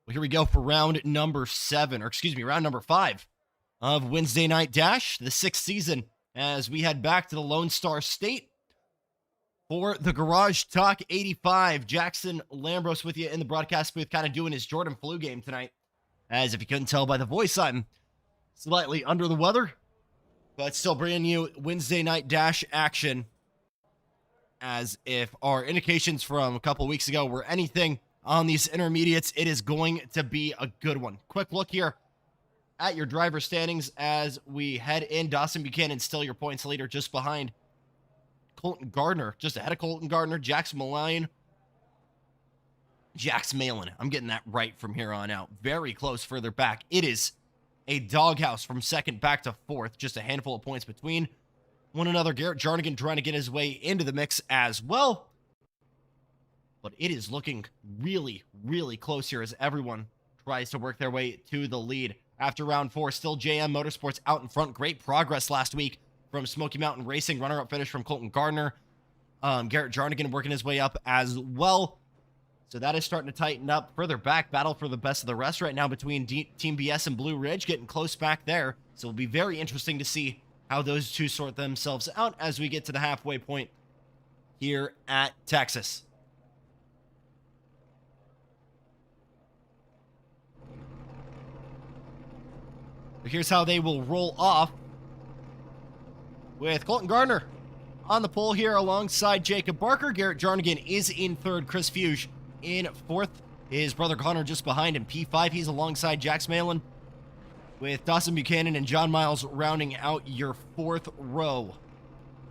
Well, here we go for round number 5 of Wednesday Night Dash, the 6th season, as we head back to the Lone Star State for the Garage Talk 85. Jackson Lambros with you in the broadcast booth, kind of doing his Jordan flu game tonight. As if you couldn't tell by the voice, I'm slightly under the weather, but still bringing you Wednesday Night Dash action. As if our indications from a couple weeks ago were anything on these intermediates, it is going to be a good one. Quick look here at your driver standings as we head in. Dawson Buchanan still your points leader, just behind Colton Gardner, just ahead of Colton Gardner. Jax Malin. I'm getting that right from here on out. Very close further back. It is a doghouse from second back to fourth. Just a handful of points between one another. Garrett Jarnigan trying to get his way into the mix as well. But it is looking really, really close here as everyone tries to work their way to the lead. After round 4, still JM Motorsports out in front. Great progress last week from Smoky Mountain Racing. Runner-up finish from Colton Gardner. Garrett Jarnigan working his way up as well. So that is starting to tighten up. Further back, battle for the best of the rest right now between Team BS and Blue Ridge, getting close back there. So it'll be very interesting to see how those two sort themselves out as we get to the halfway point here at Texas. Here's how they will roll off, with Colton Gardner on the pole here alongside Jacob Barker. Garrett Jarnigan is in third. Chris Fuge in fourth. His brother Connor just behind him. P5, he's alongside Jax Malin, with Dawson Buchanan and John Miles rounding out your fourth row.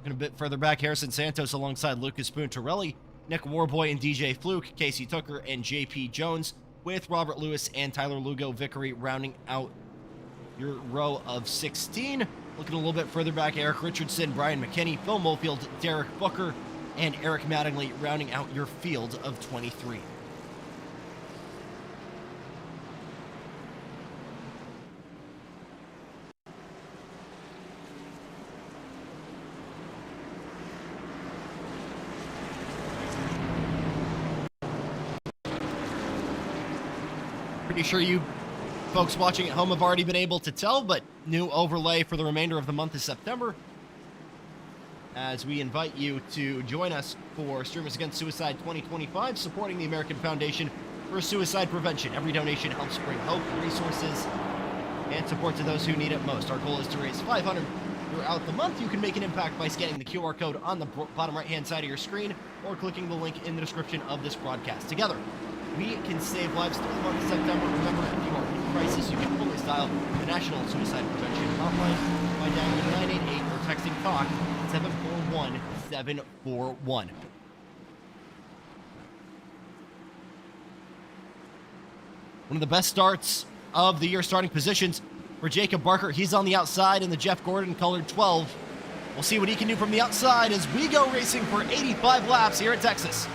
And a bit further back, Harrison Santos alongside Lucas Boone Torelli, Nick Warboy and DJ Fluke, Casey Tucker and JP Jones, with Robert Lewis and Tyler Lugo Vickery rounding out your row of 16. Looking a little bit further back, Eric Richardson, Brian McKinney, Phil Mofield, Derek Booker, and Eric Mattingly rounding out your field of 23. Pretty sure you folks watching at home have already been able to tell, but new overlay for the remainder of the month of September, as we invite you to join us for Streamers Against Suicide 2025, supporting the American Foundation for Suicide Prevention. Every donation helps bring hope, resources, and support to those who need it most. Our goal is to raise $500 throughout the month. You can make an impact by scanning the QR code on the bottom right-hand side of your screen or clicking the link in the description of this broadcast. Together, we can save lives through the month of September. Remember, if you are in crisis, you can fully dial the National Suicide Prevention Hotline by dialing 988 or texting TALK 741-741. One of the best starts of the year, starting positions for Jacob Barker. He's on the outside in the Jeff Gordon colored 12. We'll see what he can do from the outside as we go racing for 85 laps here at Texas.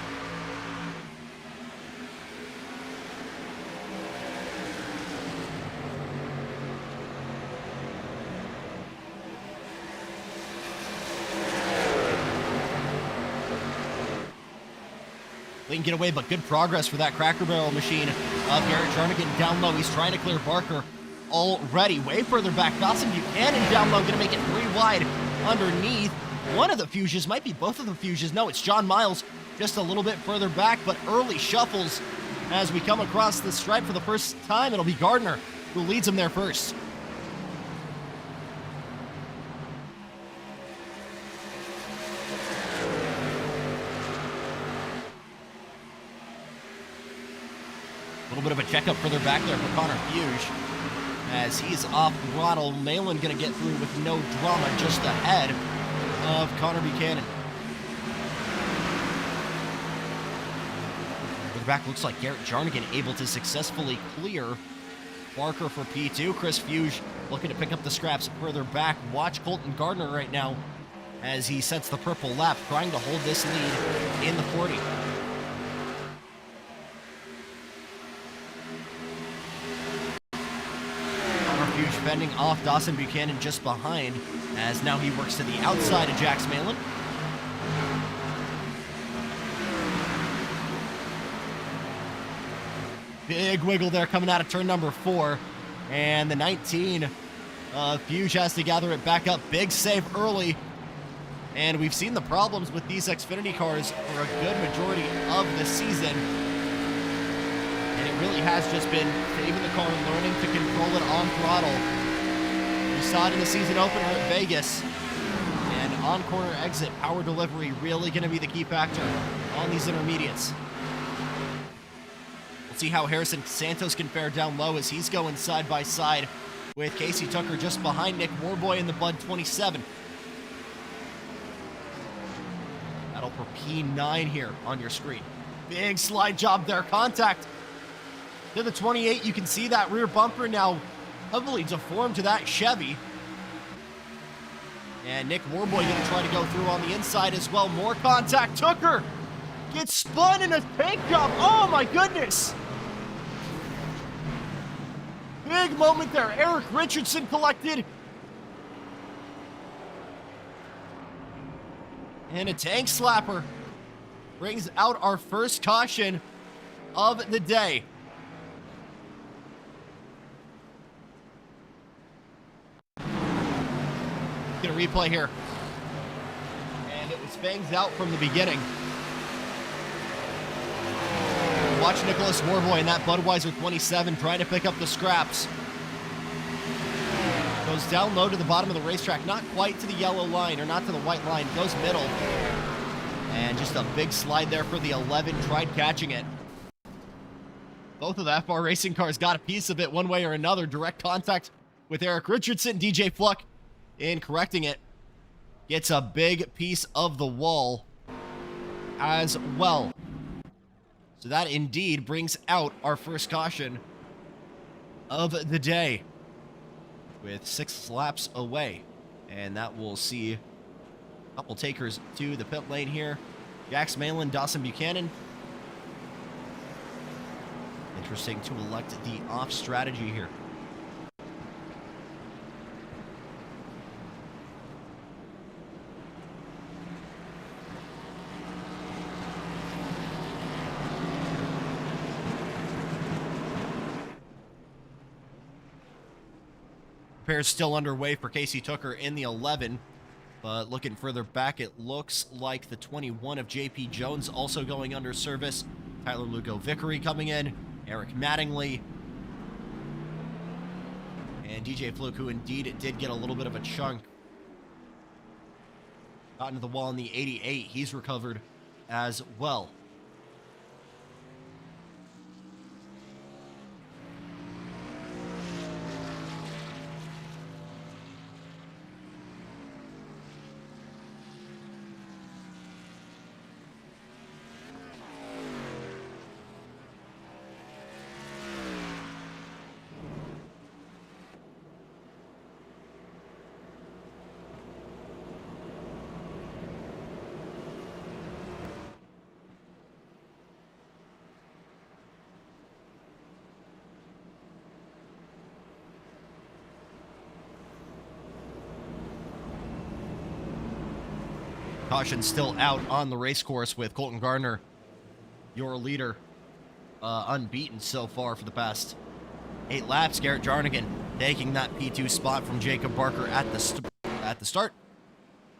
They can get away, but good progress for that Cracker Barrel machine of Garrett Jarnigan down low. He's trying to clear Barker already. Way further back, Dawson Buchanan down low, going to make it 3 wide underneath. One of the fuses, might be both of the fuses. No, it's John Miles just a little bit further back, but early shuffles as we come across the stripe for the first time. It'll be Gardner who leads him there first. A little bit of a checkup further back there for Connor Fuge, as he's off throttle. Malin going to get through with no drama, just ahead of Connor Buchanan. Further back, looks like Garrett Jarnigan able to successfully clear Barker for P2. Chris Fuge looking to pick up the scraps further back. Watch Colton Gardner right now as he sets the purple lap, trying to hold this lead in the 40. Fending off Dawson Buchanan just behind, as now he works to the outside of Jax Malin. Big wiggle there coming out of turn number 4. And the 19, Fuge has to gather it back up. Big save early. And we've seen the problems with these Xfinity cars for a good majority of the season. And it really has just been saving the car and learning to control it on throttle. You saw it in the season opener at Vegas. And on corner exit, power delivery really going to be the key factor on these intermediates. We'll see how Harrison Santos can fare down low as he's going side by side with Casey Tucker just behind Nick Warboy in the Bud 27. That'll for P9 here on your screen. Big slide job there. Contact to the 28. You can see that rear bumper now heavily deformed to that Chevy. And Nick Warboy going to try to go through on the inside as well. More contact. Tucker gets spun in a tank job. Oh my goodness. Big moment there. Eric Richardson collected. And a tank slapper brings out our first caution of the day. Get a replay here. And it was fangs out from the beginning. Watch Nicholas Warboy in that Budweiser 27 trying to pick up the scraps. Goes down low to the bottom of the racetrack, not quite to the yellow line, or not to the white line, goes middle. And just a big slide there for the 11, tried catching it. Both of the FR Racing cars got a piece of it one way or another. Direct contact with Eric Richardson. DJ Fluck, in correcting it, gets a big piece of the wall as well. So that indeed brings out our first caution of the day, with 6 laps away. And that will see a couple takers to the pit lane here. Jax Malin, Dawson Buchanan. Interesting to elect the off strategy here. Repairs still underway for Casey Tucker in the 11, but looking further back, it looks like the 21 of JP Jones also going under service. Tyler Lugo Vickery coming in, Eric Mattingly, and DJ Fluke, who indeed did get a little bit of a chunk. Got into the wall in the 88, he's recovered as well. Caution still out on the race course with Colton Gardner, your leader, unbeaten so far for the past 8 laps. Garrett Jarnigan taking that P2 spot from Jacob Barker at the start.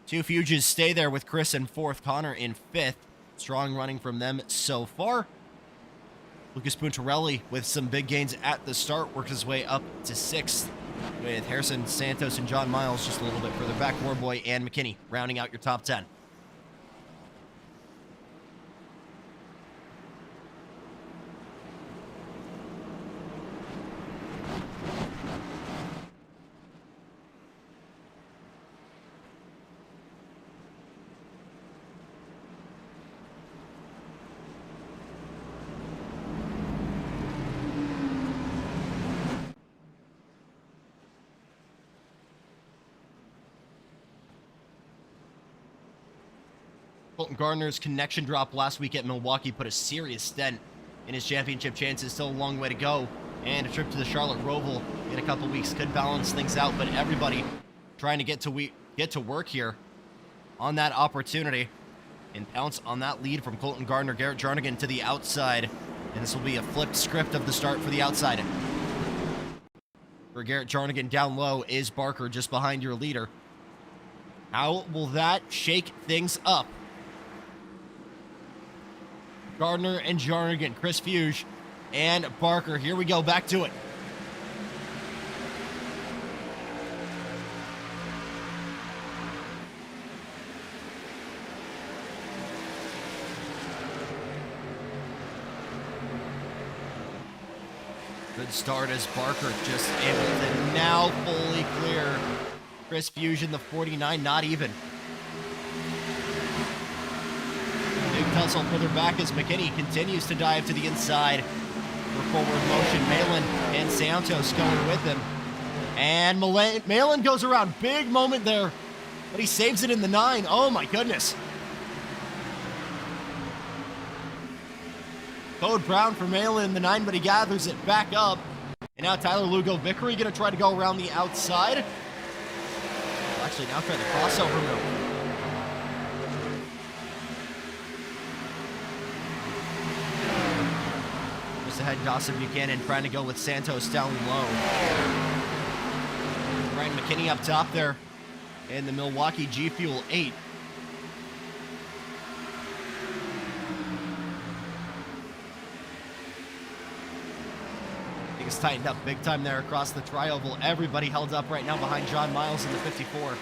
2 Fuges stay there with Chris in 4th, Connor in 5th. Strong running from them so far. Lucas Puntarelli with some big gains at the start, worked his way up to 6th, with Harrison Santos and John Miles just a little bit further back. Warboy and McKinney rounding out your top 10. Colton Gardner's connection drop last week at Milwaukee put a serious dent in his championship chances. Still a long way to go, and a trip to the Charlotte Roval in a couple weeks could balance things out, but everybody trying to get to work here on that opportunity and pounce on that lead from Colton Gardner. Garrett Jarnigan to the outside And this will be a flipped script of the start for the outside. For Garrett Jarnigan down low is Barker just behind your leader. How will that shake things up? Gardner and Jarnigan, Chris Fuge and Barker. Here we go, back to it. Good start as Barker just able to now fully clear Chris Fuge in the 49, not even. Big tussle further back as McKinney continues to dive to the inside for forward motion. Malin and Santos going with him. And Malin goes around. Big moment there, but he saves it in the 9. Oh my goodness. Code Brown for Malin in the 9, but he gathers it back up. And now Tyler Lugo Vickery going to try to go around the outside. Well, actually, now try the crossover move. Just ahead, Dawson Buchanan trying to go with Santos down low. Ryan McKinney up top there in the Milwaukee G Fuel 8. Things tightened up big time there across the tri-oval. Everybody held up right now behind John Miles in the 54.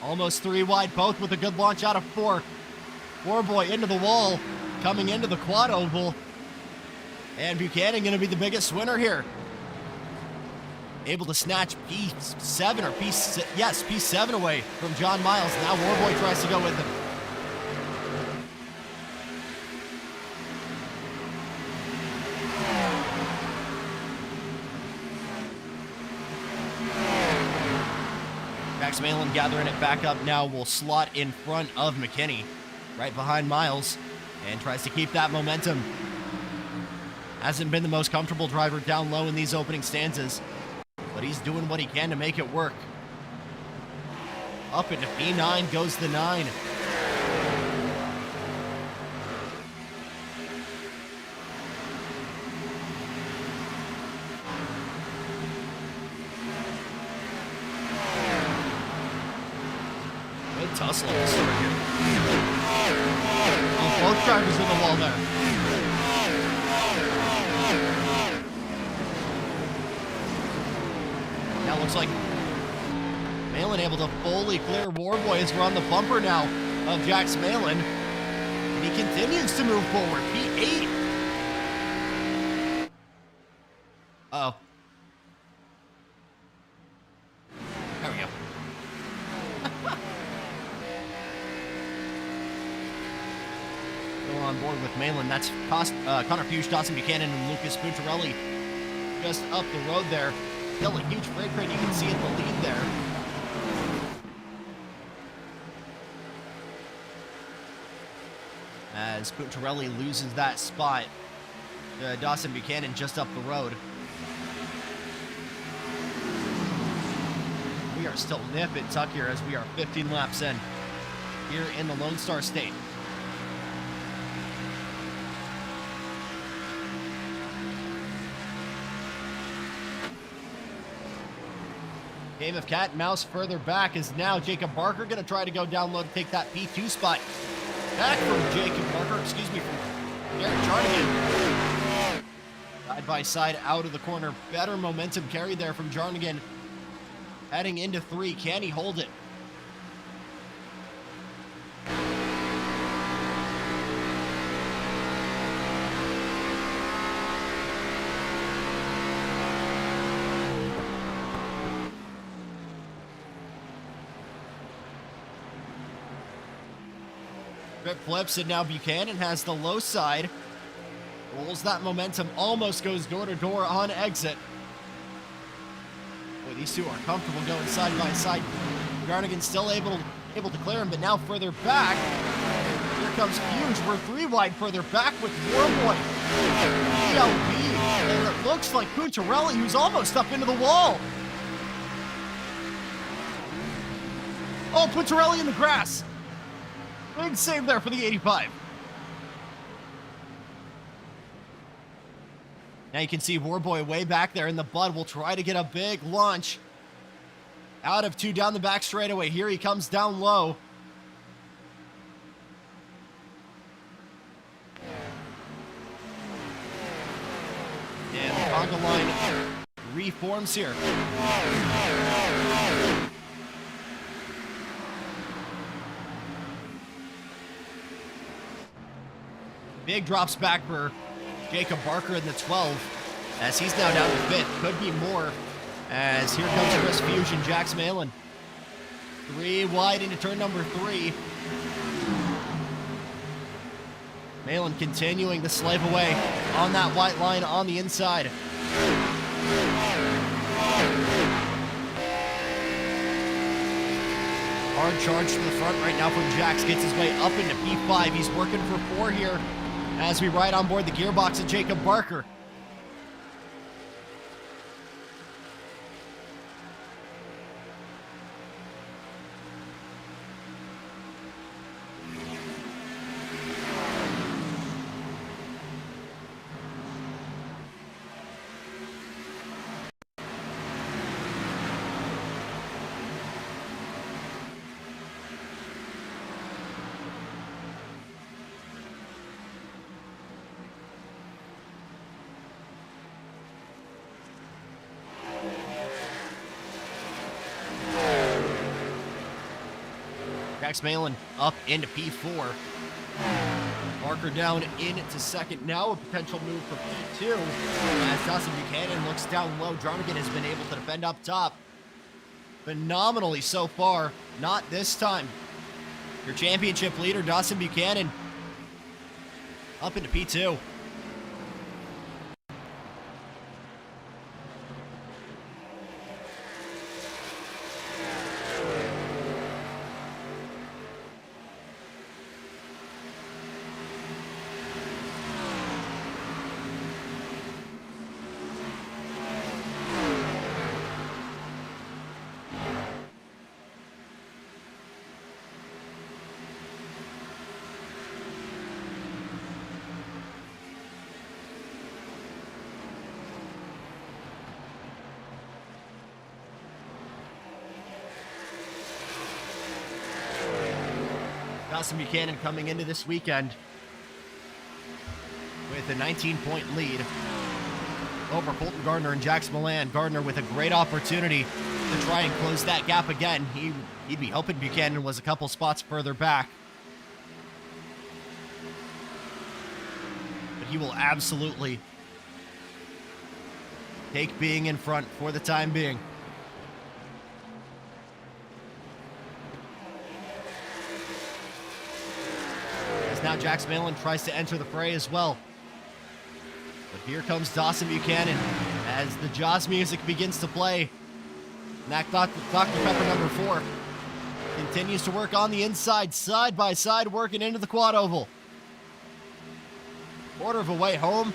Almost 3 wide, both with a good launch out of 4. Boy into the wall, coming into the quad oval. And Buchanan going to be the biggest winner here. Able to snatch P7 or P7 away from John Miles. Now Warboy tries to go with him. Max Malin gathering it back up now will slot in front of McKinney, right behind Miles, and tries to keep that momentum. Hasn't been the most comfortable driver down low in these opening stanzas, but he's doing what he can to make it work. Up into P9 goes the 9. Good tussle in the start here. Oh, both drivers in the wall there. Now looks like Malin able to fully clear Warboy as we're on the bumper now of Jax Malin. And he continues to move forward. P8. Uh-oh. There we go. Going on board with Malin. That's Connor Fuge, Dawson Buchanan, and Lucas Puntarelli just up the road there. Still a huge freight train, you can see in the lead there. As Puntarelli loses that spot, Dawson Buchanan just up the road. We are still nip and tuck here as we are 15 laps in here in the Lone Star State. Game of cat and mouse further back is now Jacob Barker going to try to go down low to take that P2 spot. Back from Jacob Barker, from Garrett Jarnigan. Side by side out of the corner. Better momentum carry there from Jarnigan. Heading into 3. Can he hold it? Grip flips, and now Buchanan has the low side. Rolls that momentum, almost goes door to door on exit. Boy, these two are comfortable going side by side. Jarnigan still able to clear him, but now further back. Here here comes Huge. We're 3 wide further back with Warboy. ELB. And it looks like Puntarelli, who's almost up into the wall. Oh, Puntarelli in the grass. Big save there for the 85. Now you can see Warboy way back there in the bud. Will try to get a big launch. Out of 2 down the back straightaway. Here he comes down low. And the conga line reforms here. Big drops back for Jacob Barker in the 12, as he's now down to 5th. Could be more, as here comes Chris Fusion, Jax Malin. 3 wide into turn number 3. Malin continuing to slave away on that white line on the inside. Hard charge to the front right now from Jax. Gets his way up into P5. He's working for 4 here as we ride on board the gearbox of Jacob Barker. Jax Malin up into P4. Barker down into second. Now a potential move for P2. As Dawson Buchanan looks down low. Jarnigan has been able to defend up top phenomenally so far. Not this time. Your championship leader, Dawson Buchanan, up into P2. Dawson Buchanan coming into this weekend with a 19-point lead over Colton Gardner and Jax Milan. Gardner with a great opportunity to try and close that gap again. He'd be hoping Buchanan was a couple spots further back. But he will absolutely take being in front for the time being. Now Jax Malin tries to enter the fray as well. But here comes Dawson Buchanan as the Jaws music begins to play. And that Dr. Pepper number 4 continues to work on the inside, side by side, working into the quad oval. Quarter of a way home.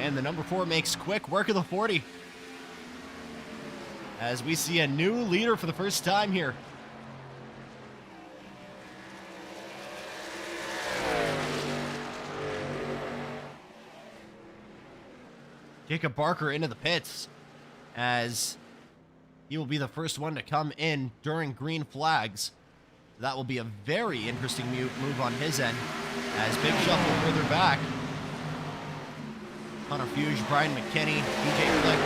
And the number 4 makes quick work of the 40. As we see a new leader for the first time here. Jacob Barker into the pits, as he will be the first one to come in during green flags. That will be a very interesting move on his end, as big shuffle further back. Connor Fuge, Brian McKinney, DJ Flick.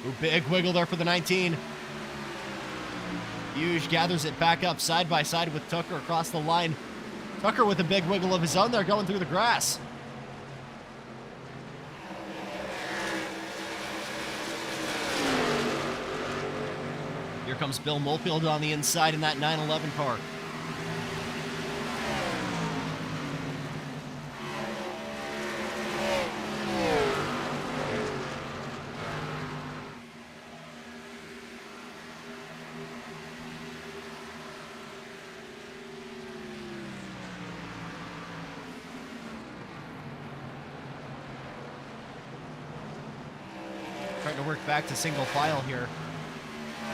Ooh, big wiggle there for the 19. Fuge gathers it back up side by side with Tucker across the line. Tucker with a big wiggle of his own there, going through the grass. Here comes Bill Molefield on the inside in that 911 car. back to single file here.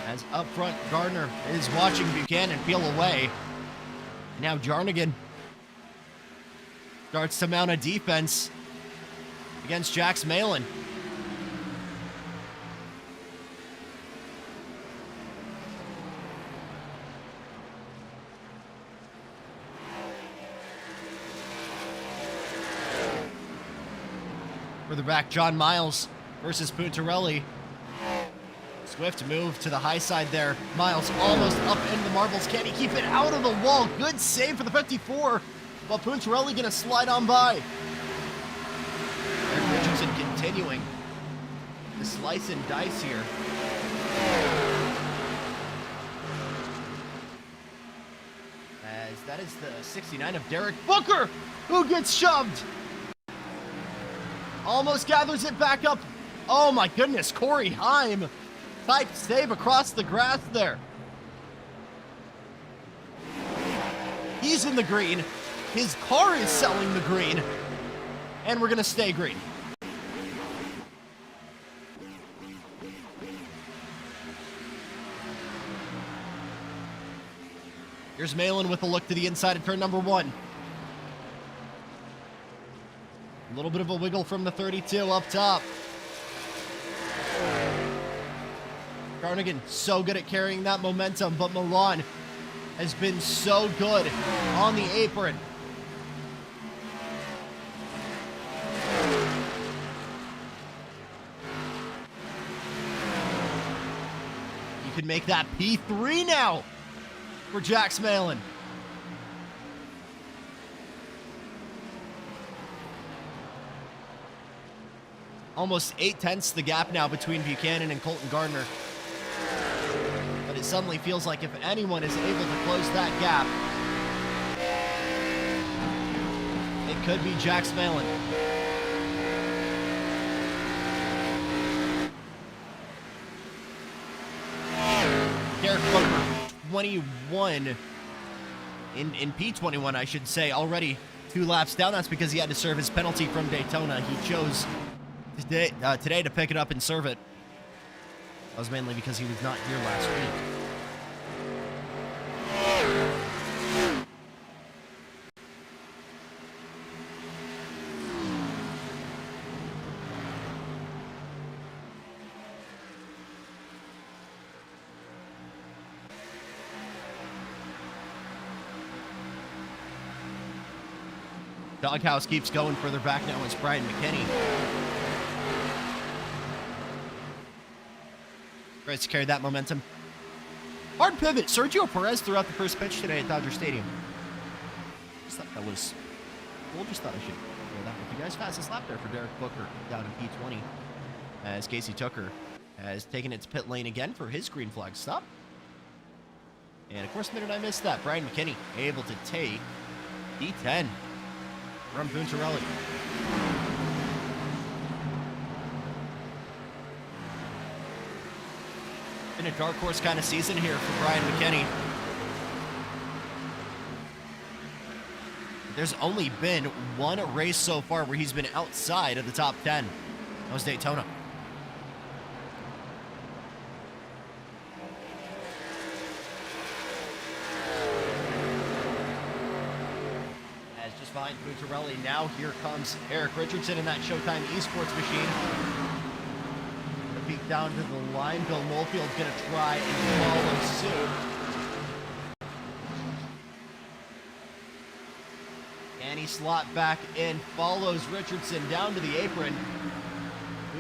As up front, Gardner is watching Buchanan peel away. Now Jarnigan starts to mount a defense against Jax Malin. Further back, John Miles versus Puntarelli. Swift move to the high side there. Miles almost up into the marbles. Can he keep it out of the wall? Good save for the 54. But Puntarelli gonna slide on by. Eric Richardson continuing to slice and dice here. As that is the 69 of Derek Booker, who gets shoved. Almost gathers it back up. Oh my goodness, Corey Heim. Tight save across the grass there. He's in the green. His car is selling the green. And we're gonna stay green. Here's Malin with a look to the inside of turn number 1. A little bit of a wiggle from the 32 up top. Jarnigan so good at carrying that momentum, but Milan has been so good on the apron. You can make that P3 now for Jax Malin. Almost 8/10 the gap now between Buchanan and Colton Gardner. But it suddenly feels like if anyone is able to close that gap, it could be Jax Malin. Derek Booker, 21 in P21, I should say, already 2 laps down. That's because he had to serve his penalty from Daytona. He chose today to pick it up and serve it. That was mainly because he was not here last week. Doghouse keeps going further back now. It's Brian McKinney. Tries to carry that momentum. Hard pivot. Sergio Perez threw out the first pitch today at Dodger Stadium. Just thought that was cool. Just thought I should share that with you guys. Fastest lap there for Derek Booker down in P20. As Casey Tucker has taken it to pit lane again for his green flag stop. And of course, the minute I missed that, Brian McKinney able to take P10 from Puntarelli. Been a dark horse kind of season here for Brian McKinney. There's only been one race so far where he's been outside of the top 10. That was Daytona. As just behind Puntarelli, now here comes Eric Richardson in that Showtime Esports machine. Peek down to the line. Bill Molefield's going to try and follow suit. And he slot back in, follows Richardson down to the apron.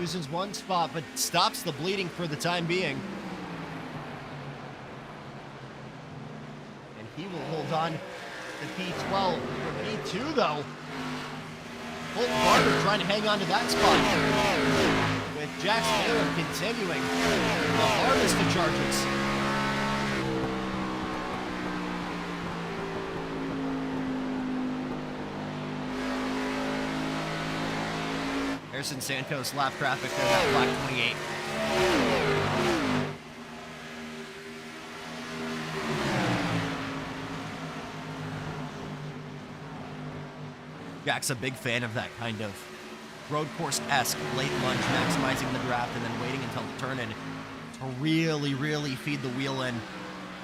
Loses one spot, but stops the bleeding for the time being. And he will hold on to P12. For P2, though, Colton Gardner trying to hang on to that spot. With Jax Malin continuing the hardest of charges. Harrison Santos lap traffic there, that black 28. Jack's a big fan of that kind of road course-esque late lunge, maximizing the draft and then waiting until the turn-in to really, really feed the wheel in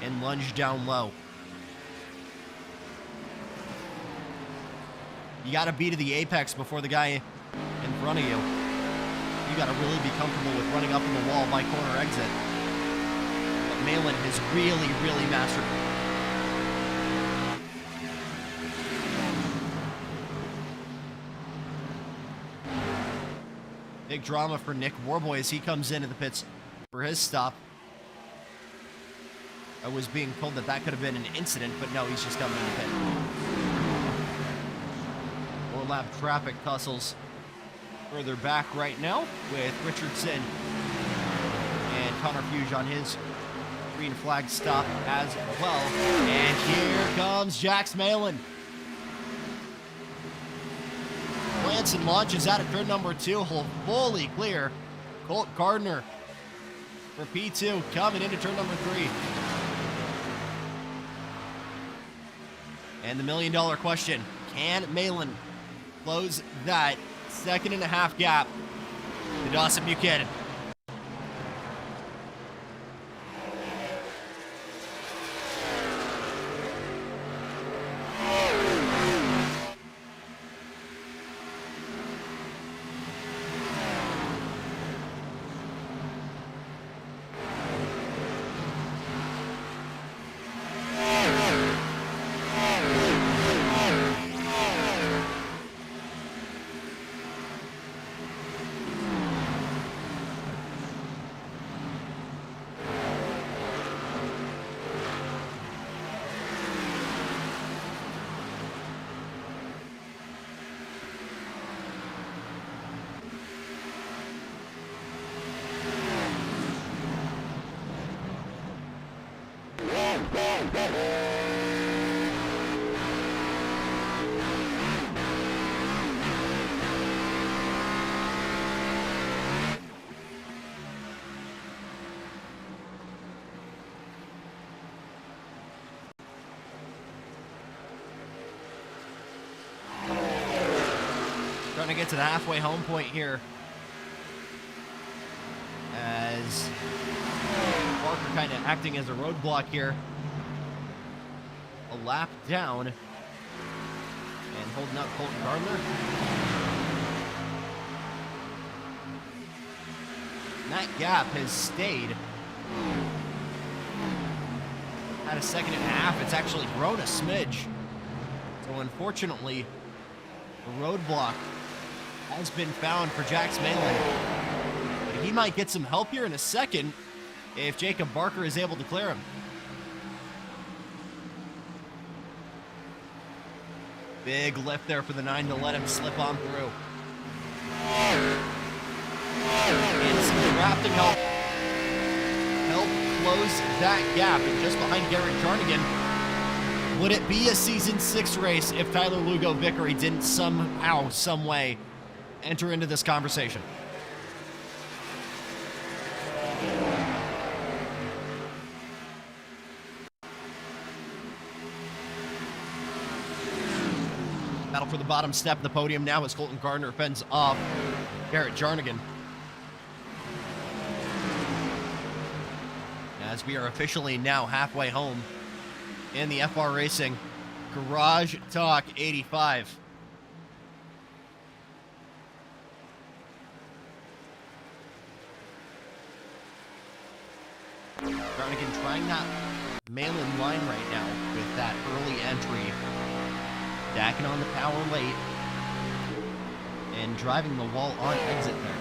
and lunge down low. You got to be to the apex before the guy in front of you. You got to really be comfortable with running up in the wall by corner exit. But Malin has really, really mastered it. Big drama for Nick Warboy as he comes into the pits for his stop. I was being told that that could have been an incident, but no, he's just coming in the pit. More lap traffic tussles further back right now with Richardson and Connor Fuge on his green flag stop as well. And here comes Jax Malin. Lanson launches out at turn number 2, fully clear. Colt Gardner for P2 coming into turn number 3. And the million-dollar question, can Malin close that 2.5 gap to Dawson Buchanan? Trying to get to the halfway home point here as Parker kind of acting as a roadblock here. A lap down and holding up Colton Gardner. And that gap has stayed at a 2.5. It's actually grown a smidge. So unfortunately, the roadblock has been found for Jax Malin. But he might get some help here in a second if Jacob Barker is able to clear him. Big lift there for the 9 to let him slip on through. And some drafting help. Help close that gap. And just behind Garrett Jarnigan, would it be a Season 6 race if Tyler Lugo Vickery didn't somehow, some way, enter into this conversation? Battle for the bottom step of the podium now as Colton Gardner fends off Garrett Jarnigan. As we are officially now halfway home in the FR Racing Garage Talk 85. Jarnigan trying that Malin line right now with that early entry. Stacking on the power late and driving the wall on exit there.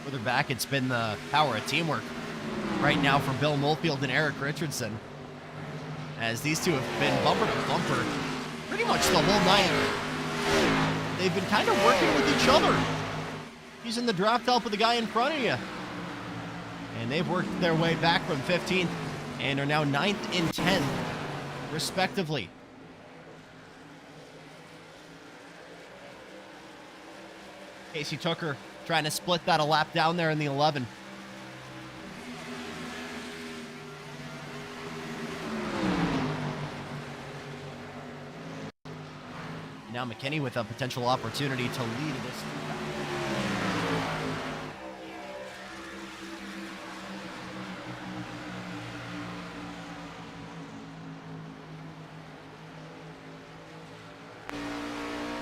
Further back, it's been the power of teamwork right now for Bill Molefield and Eric Richardson, as these two have been bumper to bumper pretty much the whole night. They've been kind of working with each other, using the draft help of the guy in front of you. And they've worked their way back from 15th and are now 9th and 10th, respectively. Casey Tucker trying to split that a lap down there in the 11. Now McKinney with a potential opportunity to lead this.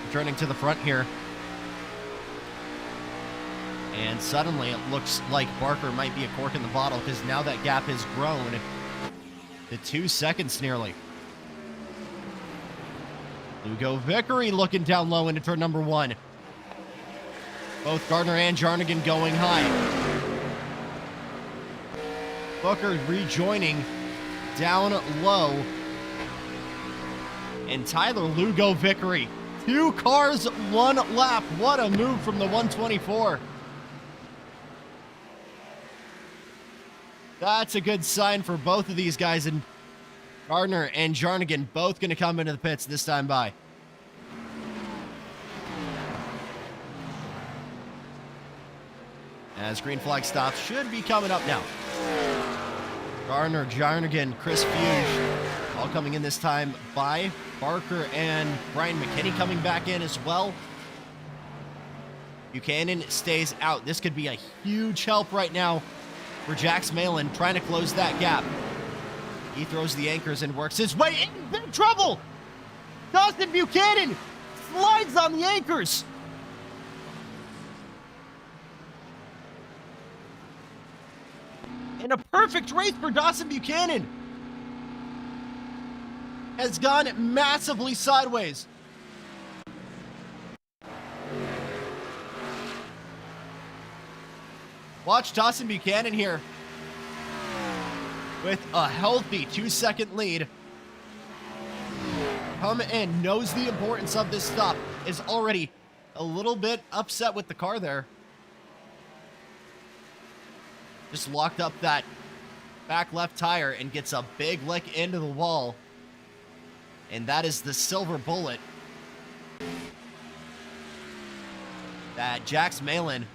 Returning to the front here. And suddenly it looks like Barker might be a cork in the bottle, because now that gap has grown to 2 seconds nearly. Lugo Vickery looking down low into turn number 1. Both Gardner and Jarnigan going high. Booker rejoining down low. And Tyler Lugo Vickery. 2 cars, 1 lap. What a move from the 124. That's a good sign for both of these guys, and Gardner and Jarnigan both going to come into the pits this time by. As green flag stops, should be coming up now. Gardner, Jarnigan, Chris Fuge, all coming in this time by. Barker and Brian McKinney coming back in as well. Buchanan stays out. This could be a huge help right now for Jax Malin, trying to close that gap. He throws the anchors and works his way in big trouble. Dawson Buchanan slides on the anchors. And a perfect race for Dawson Buchanan has gone massively sideways. Watch Dawson Buchanan here with a healthy 2-second lead. Come in, knows the importance of this stop, is already a little bit upset with the car there. Just locked up that back left tire and gets a big lick into the wall. And that is the silver bullet that Jax Malin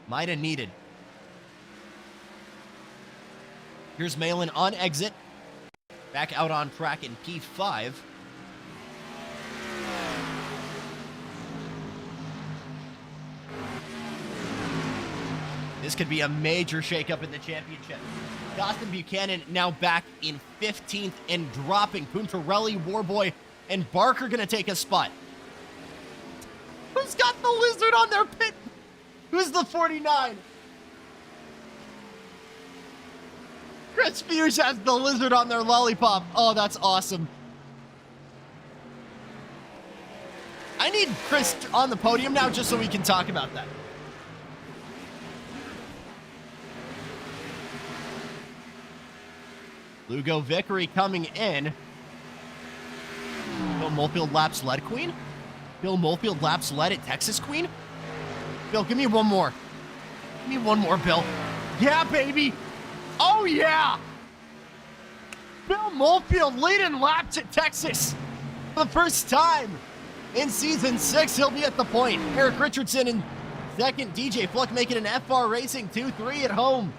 might have needed. Here's Malin on exit. Back out on track in P5. This could be a major shakeup in the championship. Dawson Buchanan now back in 15th and dropping. Puntarelli, Warboy, and Barker going to take a spot. Who's got the lizard on their pit? Who's the 49? Chris Fuge has the lizard on their lollipop. Oh, that's awesome. I need Chris on the podium now just so we can talk about that. Lugo Vickery coming in. Bill Molefield laps led Queen. Bill Molefield laps led at Texas Queen. Bill, give me one more. Give me one more, Bill. Yeah, baby. Oh, yeah. Bill Molefield leading laps at Texas for the first time in Season 6. He'll be at the point. Eric Richardson in second. DJ Fluck making an FR Racing 2-3 at home.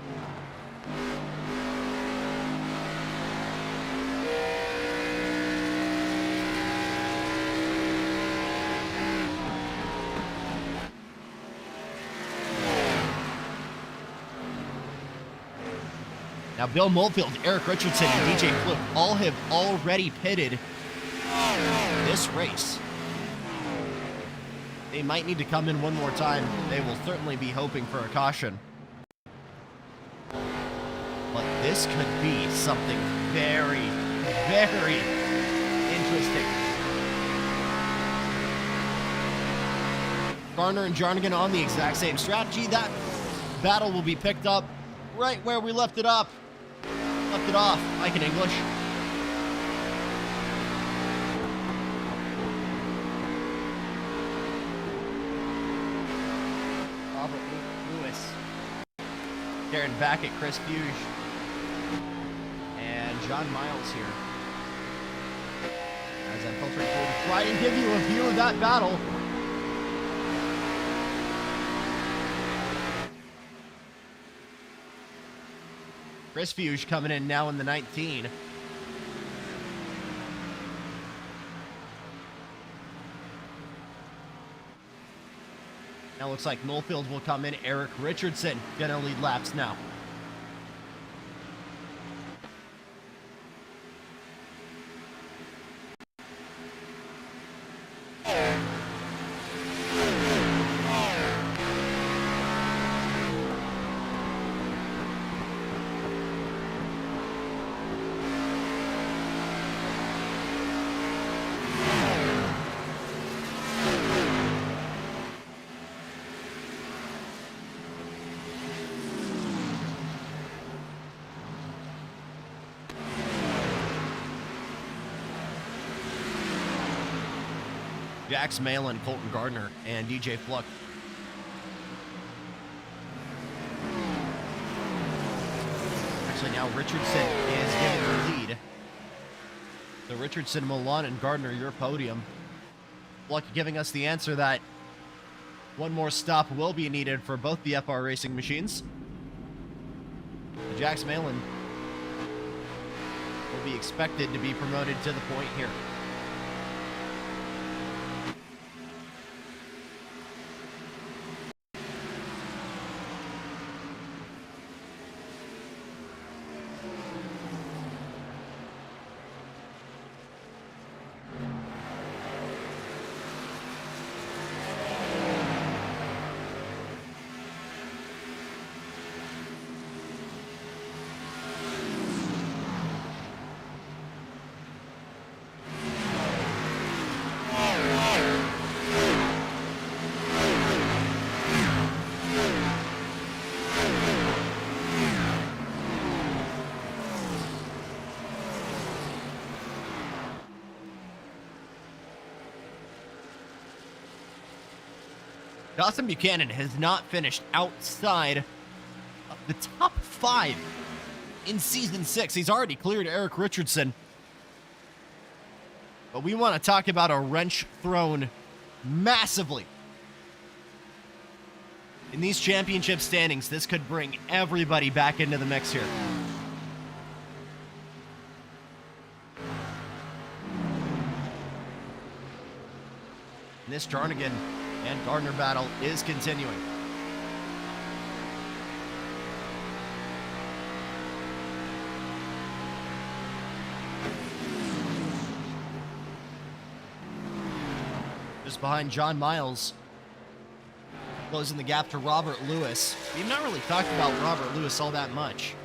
Now, Bill Molefield, Eric Richardson, and DJ Fluke all have already pitted this race. They might need to come in one more time. They will certainly be hoping for a caution. But this could be something very, very interesting. Garner and Jarnigan on the exact same strategy. That battle will be picked up right where we left it off. Mike in English. Robert Lewis. Staring back at Chris Fuge. And John Miles here. As I'm filtering through to try and give you a view of that battle. Chris Fuge coming in now in the 19. Now looks like Molefield will come in. Eric Richardson gonna lead laps now. Jax Malin, Colton Gardner, and DJ Fluck. Actually, now Richardson is getting the lead. So Richardson, Milan, and Gardner, your podium. Fluck giving us the answer that one more stop will be needed for both the FR Racing machines. Jax Malin will be expected to be promoted to the point here. Dawson Buchanan has not finished outside of the top 5 in Season 6. He's already cleared Eric Richardson. But we want to talk about a wrench thrown massively. In these championship standings, this could bring everybody back into the mix here. And this Jarnigan and Gardner battle is continuing. Just behind John Miles, closing the gap to Robert Lewis. We've not really talked about Robert Lewis all that much.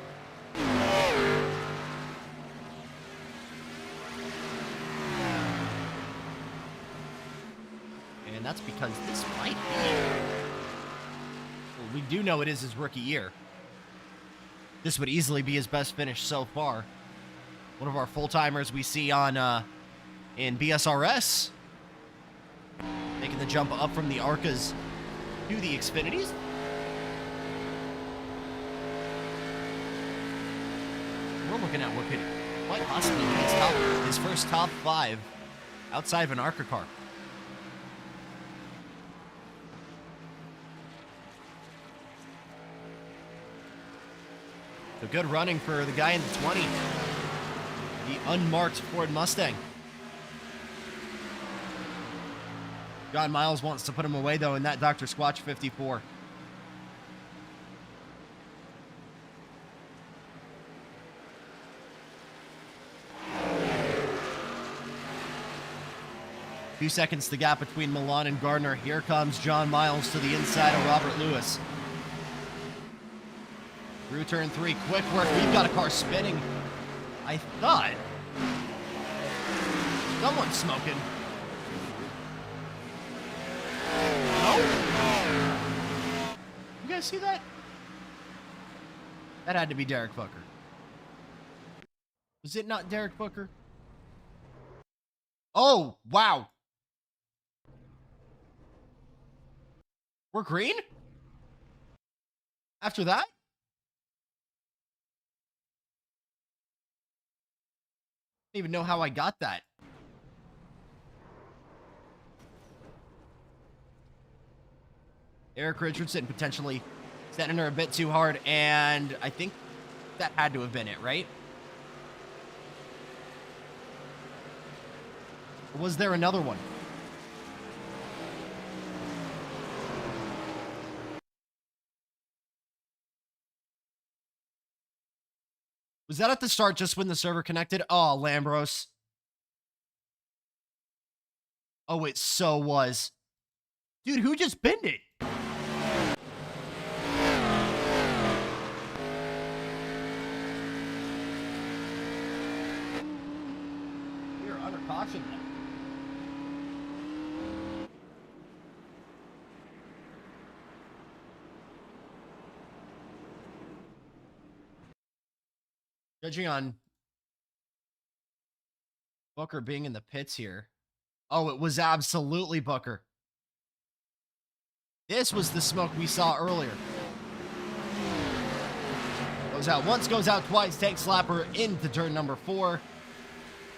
And that's because this might be... Well, we do know it is his rookie year. This would easily be his best finish so far. One of our full-timers we see on in BSRS. Making the jump up from the Arcas to the Xfinities. We're looking at what could quite possibly be his first top 5 outside of an ARCA car. So good running for the guy in the 20. The unmarked Ford Mustang. John Miles wants to put him away, though, in that Dr. Squatch 54. Few seconds the gap between Milan and Gardner. Here comes John Miles to the inside of Robert Lewis. Through turn 3, quick work. We've got a car spinning. I thought someone's smoking. You guys see that? That had to be Derek Booker. Was it not Derek Booker? Oh, wow. We're green? After that? I don't even know how I got that. Eric Richardson potentially setting her a bit too hard, and I think that had to have been it, right? Or was there another one? Was that at the start just when the server connected? Oh, Lambros. Oh, it so was. Dude, who just pinned it? We are under caution now. Judging on Booker being in the pits here. Oh, it was absolutely Booker. This was the smoke we saw earlier. Goes out once, goes out twice, tank slapper into turn number 4.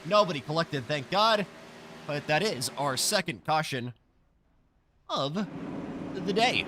Nobody collected, thank God. But that is our second caution of the day.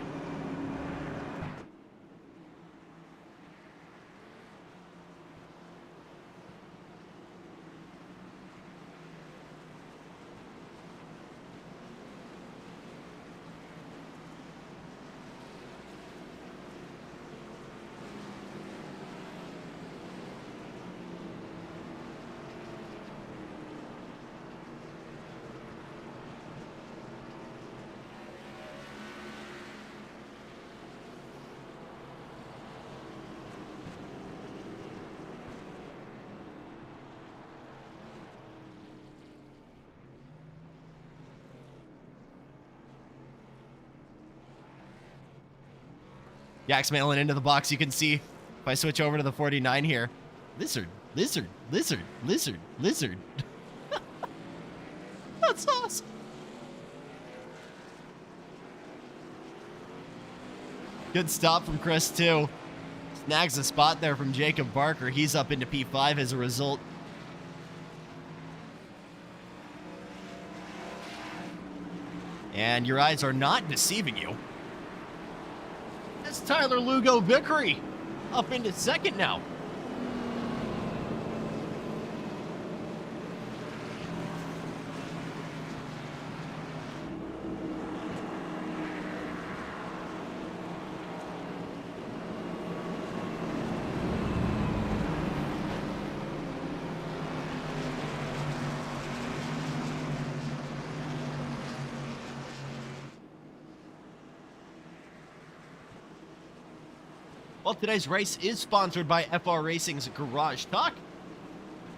Jackson Lambros into the box. You can see if I switch over to the 49 here. Lizard, lizard, lizard, lizard, lizard. That's awesome. Good stop from Chris, too. Snags a spot there from Jacob Barker. He's up into P5 as a result. And your eyes are not deceiving you. That's Tyler Lugo Vickery up into second now. Well, today's race is sponsored by iRacing's Garage Talk.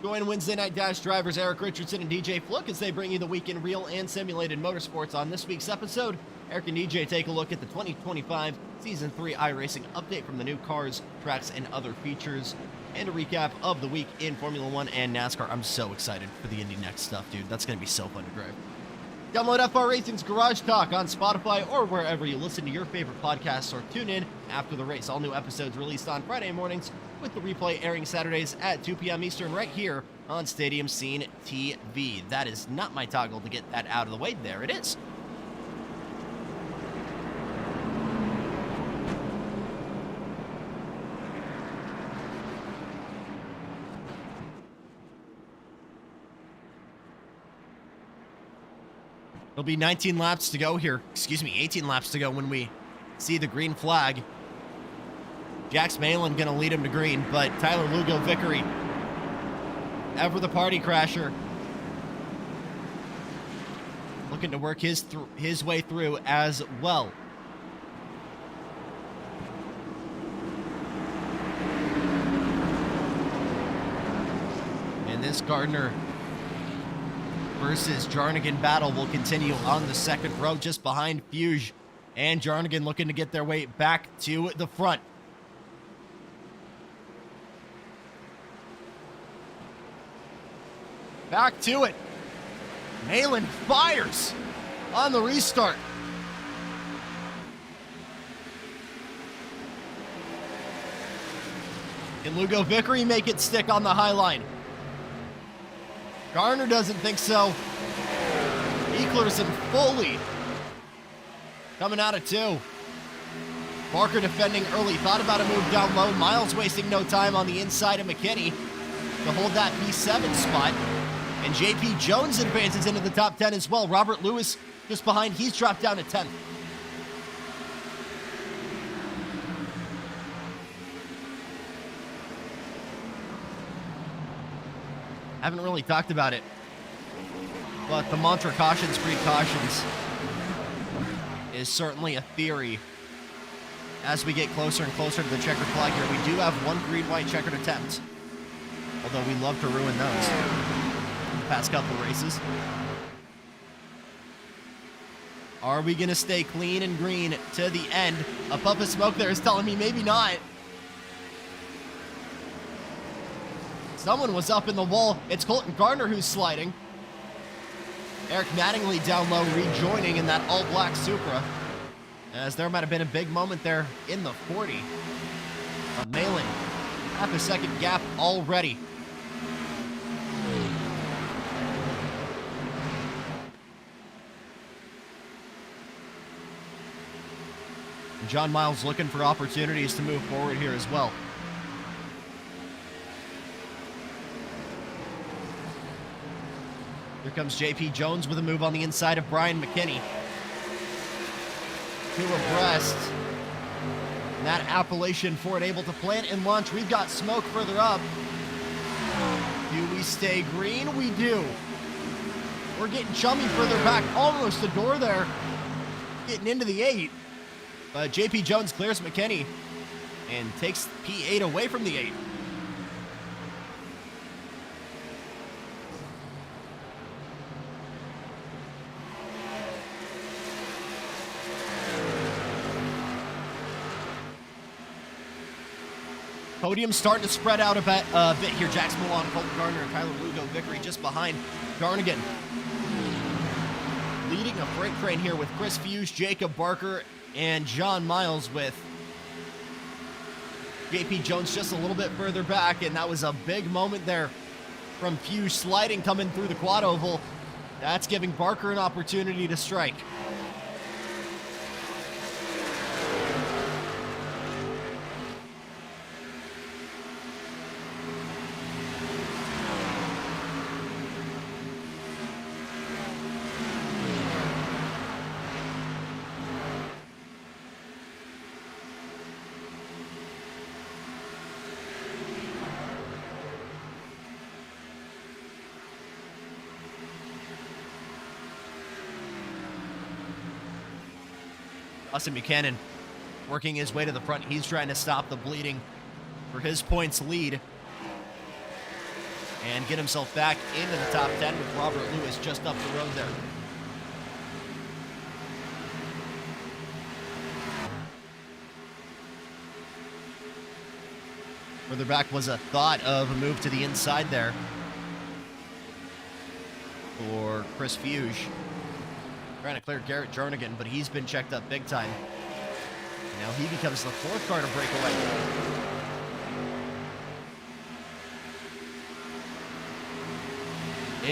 Join Wednesday Night Dash drivers Eric Richardson and DJ Fluke as they bring you the week in real and simulated motorsports. On this week's episode, Eric and DJ take a look at the 2025 Season 3 iRacing update from the new cars, tracks, and other features, and a recap of the week in Formula 1 and NASCAR. I'm so excited for the Indy Next stuff, dude. That's going to be so fun to drive. Download iRacing's Garage Talk on Spotify or wherever you listen to your favorite podcasts, or tune in after the race. All new episodes released on Friday mornings, with the replay airing Saturdays at 2 p.m. Eastern right here on Stadium Scene TV. That is not my toggle to get that out of the way. There it is. It'll be 19 laps to go here. Excuse me, 18 laps to go when we see the green flag. Jackson Lambros going to lead him to green, but Tyler Lugo Vickery, ever the party crasher, looking to work his way through as well. And this Gardner versus Jarnigan battle will continue on the second row just behind Fuge, and Jarnigan looking to get their way back to the front. Back to it. Malin fires on the restart. Can Lugo Vickery make it stick on the high line? Garner doesn't think so. Eklers and Foley coming out of 2. Barker defending early, thought about a move down low. Miles wasting no time on the inside of McKinney to hold that P7 spot. And JP Jones advances into the top 10 as well. Robert Lewis just behind, he's dropped down to 10th. Haven't really talked about it, but the mantra cautions breed cautions is certainly a theory. As we get closer and closer to the checkered flag here, we do have one green-white-checkered attempt, although we love to ruin those the past couple races. Are we going to stay clean and green to the end? A puff of smoke there is telling me maybe not. Someone was up in the wall. It's Colton Gardner who's sliding. Eric Mattingly down low, rejoining in that all-black Supra, as there might have been a big moment there in the 40. But Malin, half a second gap already. John Miles looking for opportunities to move forward here as well. Here comes JP Jones with a move on the inside of Brian McKinney. Two abreast. And that Appalachian Ford able to plant and launch. We've got smoke further up. Do we stay green? We do. We're getting chummy further back. Almost the door there. Getting into the 8. But JP Jones clears McKinney and takes P8 away from the 8. Podium starting to spread out a bit here. Jackson Milan, Colton Gardner, and Tyler Lugo Vickery just behind Garnigan. Leading a freight train here with Chris Fuse, Jacob Barker, and John Miles, with JP Jones just a little bit further back, and that was a big moment there from Fuse sliding coming through the quad oval. That's giving Barker an opportunity to strike. Dawson Buchanan working his way to the front. He's trying to stop the bleeding for his points lead and get himself back into the top 10 with Robert Lewis just up the road there. Further back was a thought of a move to the inside there for Chris Fuse. Trying to clear Garrett Jernigan, but he's been checked up big time. Now he becomes the fourth car to break away.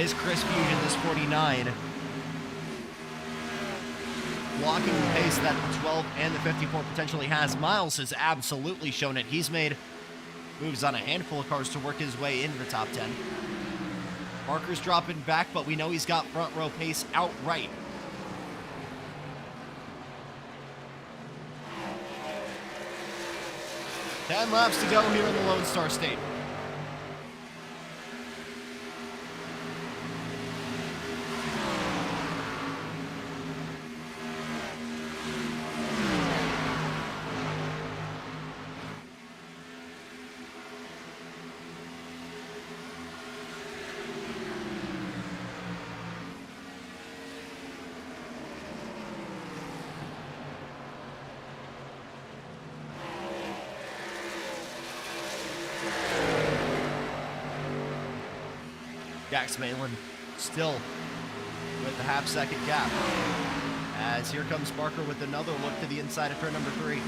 Is Chris Fuse in this 49? Blocking the pace that the 12 and the 54 potentially has. Miles has absolutely shown it. He's made moves on a handful of cars to work his way into the top 10. Barker's dropping back, but we know he's got front row pace outright. Ten laps to go here in the Lone Star State. Jax Malin still with the half-second gap. As here comes Barker with another look to the inside of turn number 3.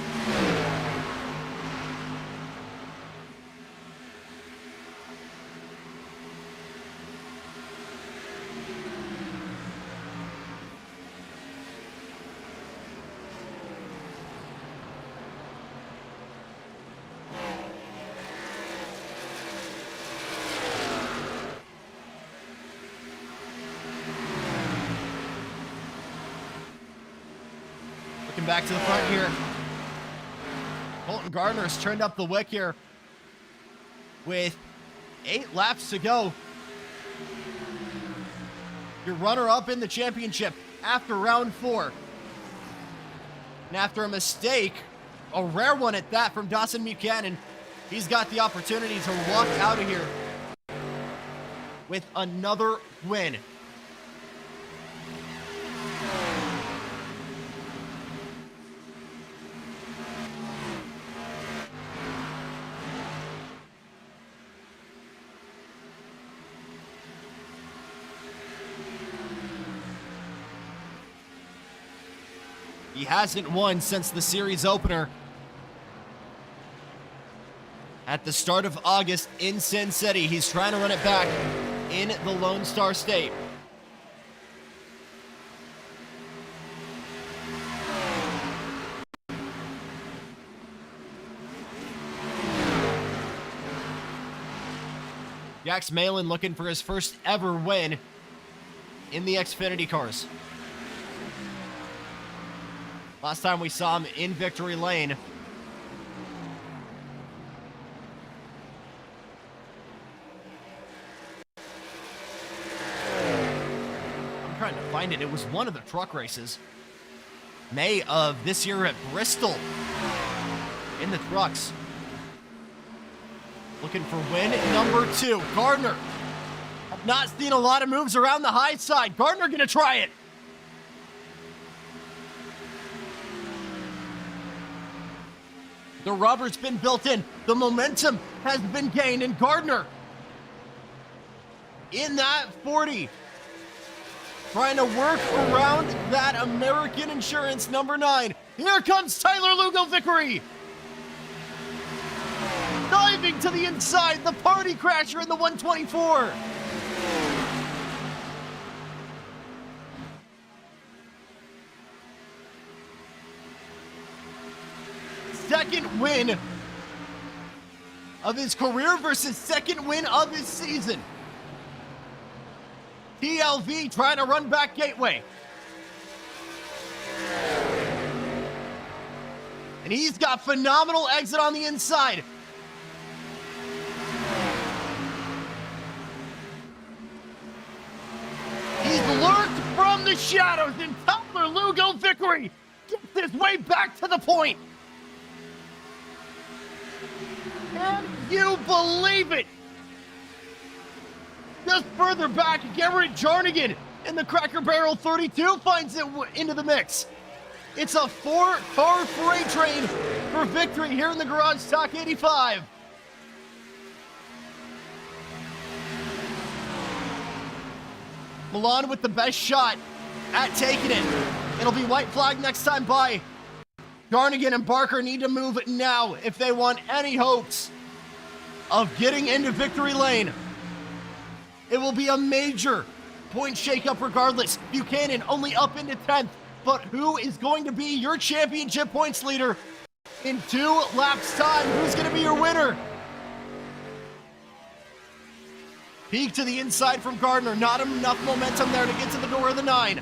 Back to the front here. Colton Gardner's turned up the wick here with 8 laps to go. Your runner-up in the championship after round 4. And after a mistake, a rare one at that from Dawson Buchanan, he's got the opportunity to walk out of here with another win. He hasn't won since the series opener at the start of August in Sin City. He's trying to run it back in the Lone Star State. Jax Malin looking for his first ever win in the Xfinity cars. Last time we saw him in victory lane. I'm trying to find it. It was one of the truck races. May of this year at Bristol in the trucks. Looking for win number 2. Gardner. I've not seen a lot of moves around the high side. Gardner gonna try it. The rubber's been built in. The momentum has been gained, and Gardner in that 40. Trying to work around that American Insurance number 9. Here comes Tyler Lugo Vickery. Diving to the inside, the party crasher in the 124. Second win of his career versus second win of his season. TLV trying to run back Gateway. And he's got phenomenal exit on the inside. He's lurked from the shadows, and Tyler Lugo Vickery gets his way back to the point. Can you believe it? Just further back, Garrett Jarnigan in the Cracker Barrel 32 finds it into the mix. It's a 4-car freight train for victory here in the Garage Stock 85. Milan with the best shot at taking it. It'll be white flag next time by. Jarnigan and Barker need to move it now if they want any hopes of getting into victory lane. It will be a major point shakeup regardless. Buchanan only up into 10th, but who is going to be your championship points leader in 2 laps time? Who's going to be your winner? Peek to the inside from Gardner. Not enough momentum there to get to the door of the 9.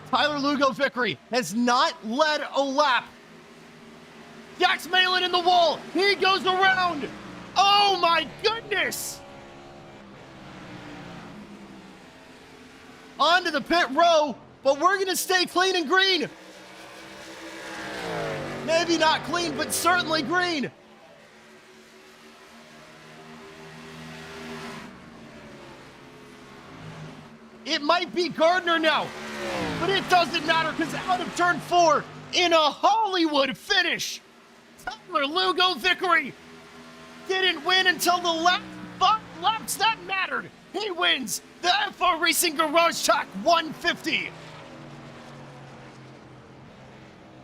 Tyler Lugo Vickery has not led a lap. Jax Malin in the wall. He goes around. Oh my goodness. Onto the pit row, but we're going to stay clean and green. Maybe not clean, but certainly green. It might be Gardner now, but it doesn't matter because out of turn 4 in a Hollywood finish, Tyler Lugo Vickery didn't win until the last 5 laps that mattered. He wins the iRacing Garage Talk 150.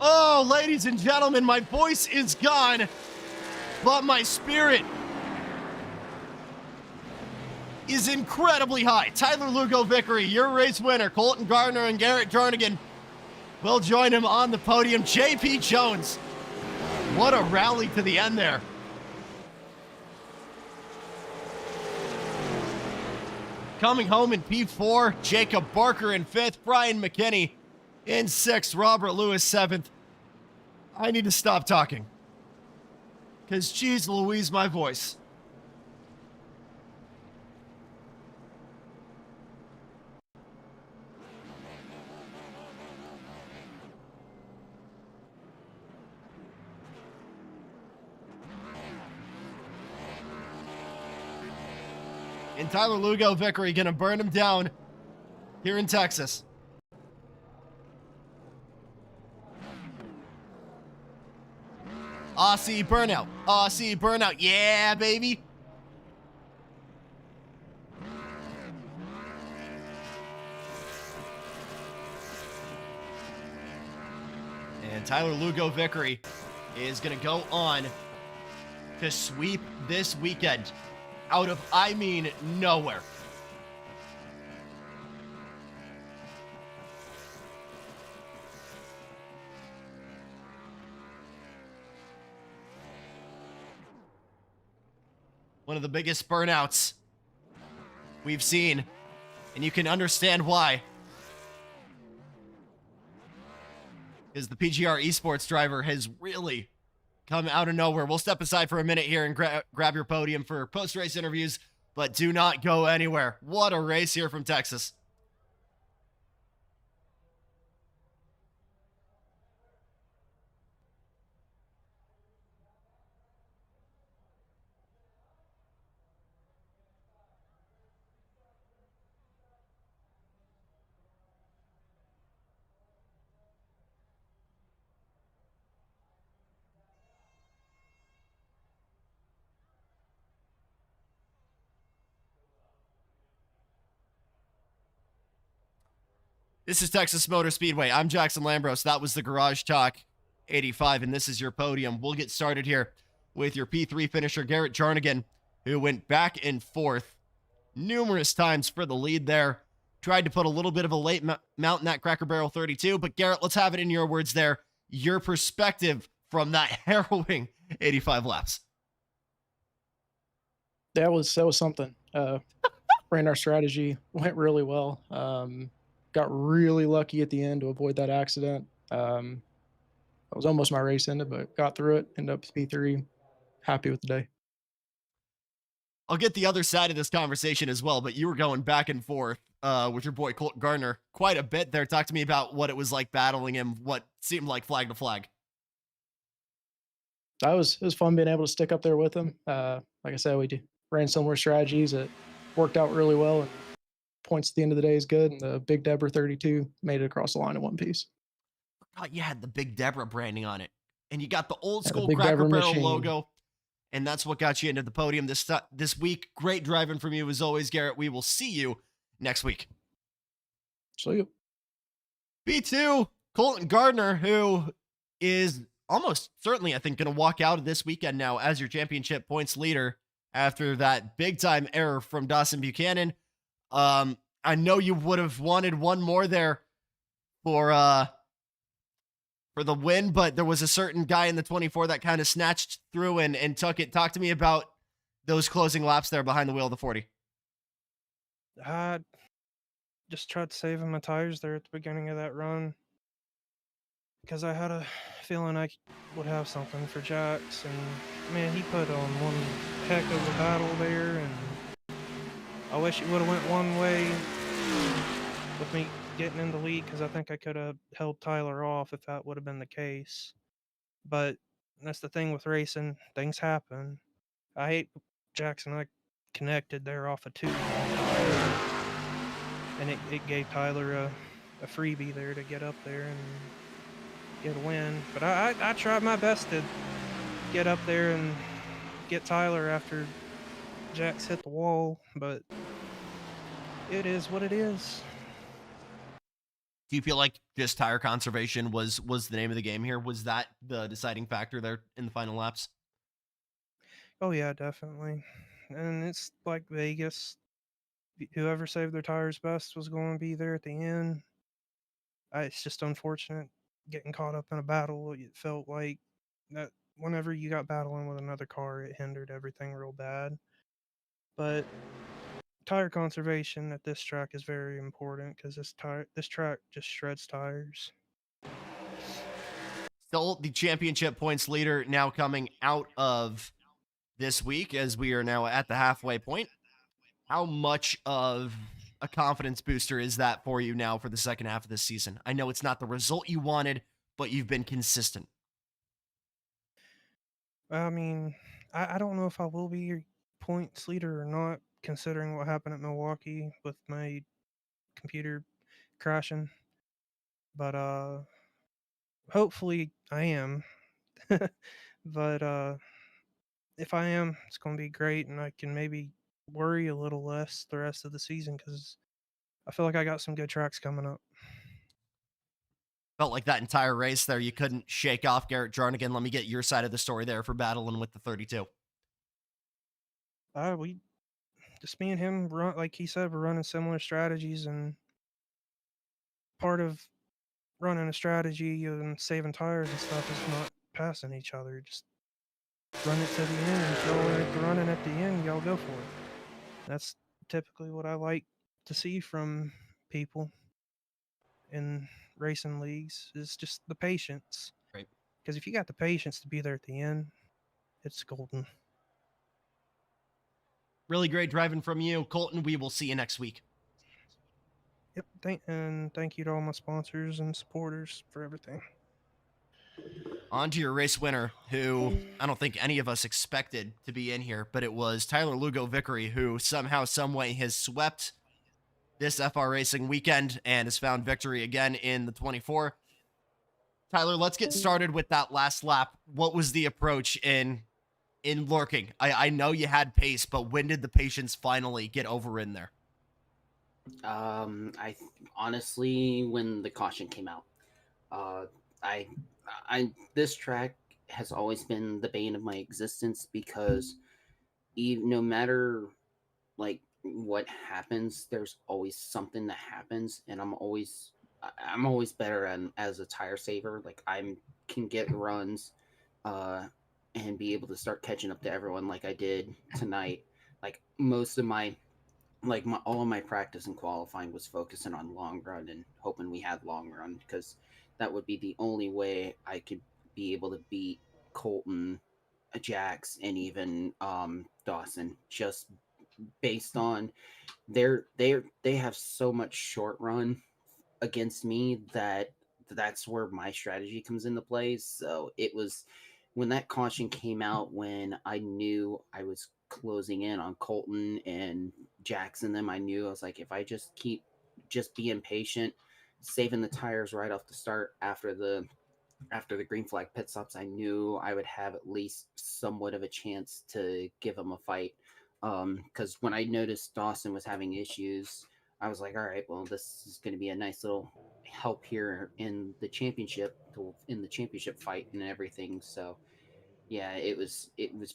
Oh, ladies and gentlemen, my voice is gone, but my spirit is incredibly high. Tyler Lugo Vickery, your race winner. Colton Gardner and Garrett Jarnigan will join him on the podium. JP Jones, what a rally to the end there. Coming home in P4, Jacob Barker in 5th, Brian McKinney in 6th, Robert Lewis 7th. I need to stop talking Because, geez Louise, my voice. And Tyler Lugo Vickery gonna burn him down here in Texas. Aussie burnout. Aussie burnout. Yeah, baby. And Tyler Lugo Vickery is gonna go on to sweep this weekend out of, I mean, nowhere. One of the biggest burnouts we've seen, and you can understand why. Because the PGR esports driver has really come out of nowhere. We'll step aside for a minute here and grab your podium for post-race interviews, but do not go anywhere. What a race here from Texas. This is Texas Motor Speedway. I'm Jackson Lambros. That was the Garage Talk 85, and this is your podium. We'll get started here with your P3 finisher, Garrett Jarnigan, who went back and forth numerous times for the lead there. Tried to put a little bit of a late mount in that Cracker Barrel 32, but Garrett, let's have it in your words there. Your perspective from that harrowing 85 laps. That was something. Ran our strategy, went really well. Got really lucky at the end to avoid that accident. That was almost my race ended, but got through it. Ended up P3. Happy with the day. I'll get the other side of this conversation as well, but you were going back and forth with your boy Colt Gardner quite a bit there. Talk to me about what it was like battling him, what seemed like flag to flag. It was fun being able to stick up there with him. Like I said, we ran similar strategies. It worked out really well. And points at the end of the day is good. And the Big Deborah 32 made it across the line in one piece. I forgot you had the Big Deborah branding on it. And you got the old school the Cracker Deborah Barrel machine logo. And that's what got you into the podium this week. Great driving from you as always, Garrett. We will see you next week. See you. B2, Colton Gardner, who is almost certainly, I think, going to walk out of this weekend now as your championship points leader after that big-time error from Dawson Buchanan. I know you would have wanted one more there for the win, but there was a certain guy in the 24 that kind of snatched through and took it. Talk to me about those closing laps there behind the wheel of the 40. I just tried saving my tires there at the beginning of that run because I had a feeling I would have something for Jax, and man, he put on one heck of a battle there, and I wish it would have went one way with me getting in the lead, because I think I could have held Tyler off if that would have been the case. But that's the thing with racing, things happen. I hate Jackson. I connected there off of 2, and it gave Tyler a freebie there to get up there and get a win. But I tried my best to get up there and get Tyler after Jax hit the wall, but it is what it is. Do you feel like just tire conservation was the name of the game here? Was that the deciding factor there in the final laps? Oh yeah, definitely. And it's like Vegas. Whoever saved their tires best was going to be there at the end. It's just unfortunate getting caught up in a battle. It felt like that whenever you got battling with another car, it hindered everything real bad. But tire conservation at this track is very important because this track just shreds tires. Still the championship points leader now coming out of this week as we are now at the halfway point. How much of a confidence booster is that for you now for the second half of this season? I know it's not the result you wanted, but you've been consistent. I mean, I don't know if I will be your points leader or not, considering what happened at Milwaukee with my computer crashing. But hopefully I am. But if I am, it's going to be great, and I can maybe worry a little less the rest of the season because I feel like I got some good tracks coming up. Felt like that entire race there, you couldn't shake off Garrett Jarnigan. Let me get your side of the story there for battling with the 32. We just me and him run, like he said, we're running similar strategies, and part of running a strategy and saving tires and stuff is not passing each other. Just run it to the end, and if y'all are running at the end, y'all go for it. That's typically what I like to see from people in racing leagues, is just the patience. Right. Because if you got the patience to be there at the end, it's golden. Really great driving from you, Colton. We will see you next week. Yep. Thank you to all my sponsors and supporters for everything. On to your race winner, who I don't think any of us expected to be in here, but it was Tyler Lugo Vickery, who somehow, someway has swept this FR Racing weekend and has found victory again in the 24. Tyler, let's get started with that last lap. What was the approach in lurking? I know you had pace, but when did the patience finally get over in there? Honestly, when the caution came out, this track has always been the bane of my existence because no matter like what happens, there's always something that happens, and I'm always better as a tire saver. Like I can get runs, and be able to start catching up to everyone like I did tonight. Like most of all of my practice and qualifying was focusing on long run and hoping we had long run, because that would be the only way I could be able to beat Colton, Jax, and even Dawson, just based on they have so much short run against me that's where my strategy comes into play. So it was when that caution came out, when I knew I was closing in on Colton and Jackson, I knew I was like, if I just keep being patient, saving the tires right off the start after the green flag pit stops, I knew I would have at least somewhat of a chance to give them a fight. Because when I noticed Dawson was having issues, I was like, all right, well, this is going to be a nice little help here in the championship fight and everything. So yeah, it was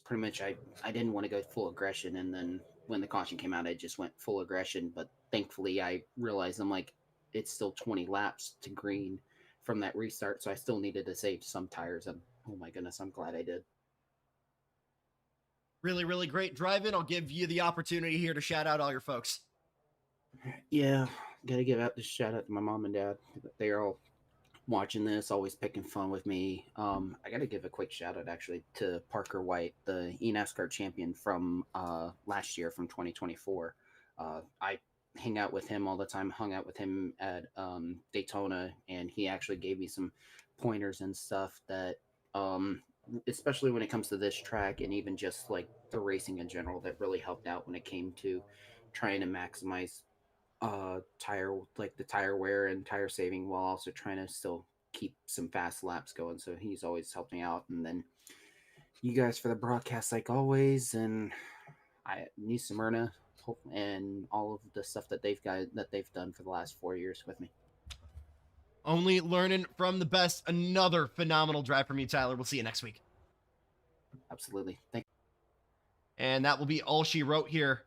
pretty much, I didn't want to go full aggression, and then when the caution came out, I just went full aggression. But thankfully I realized, I'm like, it's still 20 laps to green from that restart, so I still needed to save some tires, and oh my goodness, I'm glad I did. Really, really great driving. I'll give you the opportunity here to shout out all your folks. Yeah, gotta give out this shout out to my mom and dad. They are all watching this, always picking fun with me. I gotta give a quick shout out actually to Parker White, the eNASCAR champion from last year, from 2024. I hang out with him all the time, hung out with him at Daytona, and he actually gave me some pointers and stuff that especially when it comes to this track, and even just like the racing in general, that really helped out when it came to trying to maximize the tire wear and tire saving, while also trying to still keep some fast laps going. So he's always helped me out. And then you guys for the broadcast, like always, and New Smyrna and all of the stuff that they've done for the last 4 years with me. Only learning from the best. Another phenomenal drive from you, Tyler. We'll see you next week. Absolutely. Thank you. And that will be all she wrote here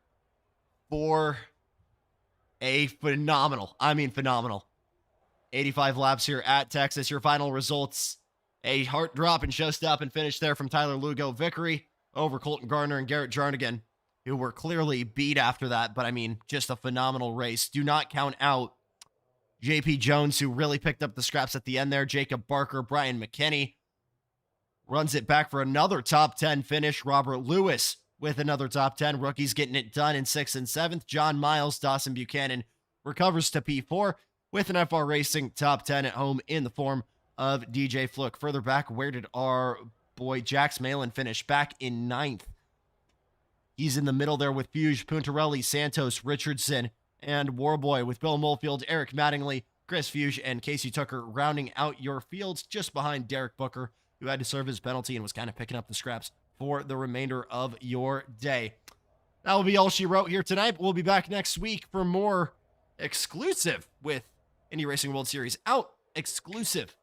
for a phenomenal 85 laps here at Texas. Your final results: a heart drop and show-stopping finish there from Tyler Lugo Vickery over Colton Garner and Garrett Jarnigan, who were clearly beat after that. But I mean, just a phenomenal race. Do not count out JP Jones, who really picked up the scraps at the end there. Jacob Barker, Brian McKinney, runs it back for another top 10 finish. Robert Lewis with another top 10. Rookies getting it done in 6th and 7th. John Miles, Dawson Buchanan recovers to P4 with an iRacing top 10 at home in the form of DJ Fluke. Further back, where did our boy Jax Malin finish? Back in 9th. He's in the middle there with Fuge, Puntarelli, Santos, Richardson, and Warboy with Bill Molefield, Eric Mattingly, Chris Fuge, and Casey Tucker rounding out your fields just behind Derek Booker, who had to serve his penalty and was kind of picking up the scraps for the remainder of your day. That will be all she wrote here tonight, but we'll be back next week for more exclusive with Indy Racing World Series out exclusive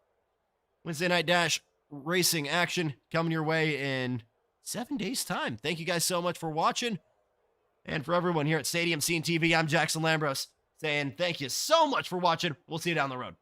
Wednesday Night Dash racing action coming your way in 7 days' time. Thank you guys so much for watching. And for everyone here at Stadium Scene TV, I'm Jackson Lambros saying thank you so much for watching. We'll see you down the road.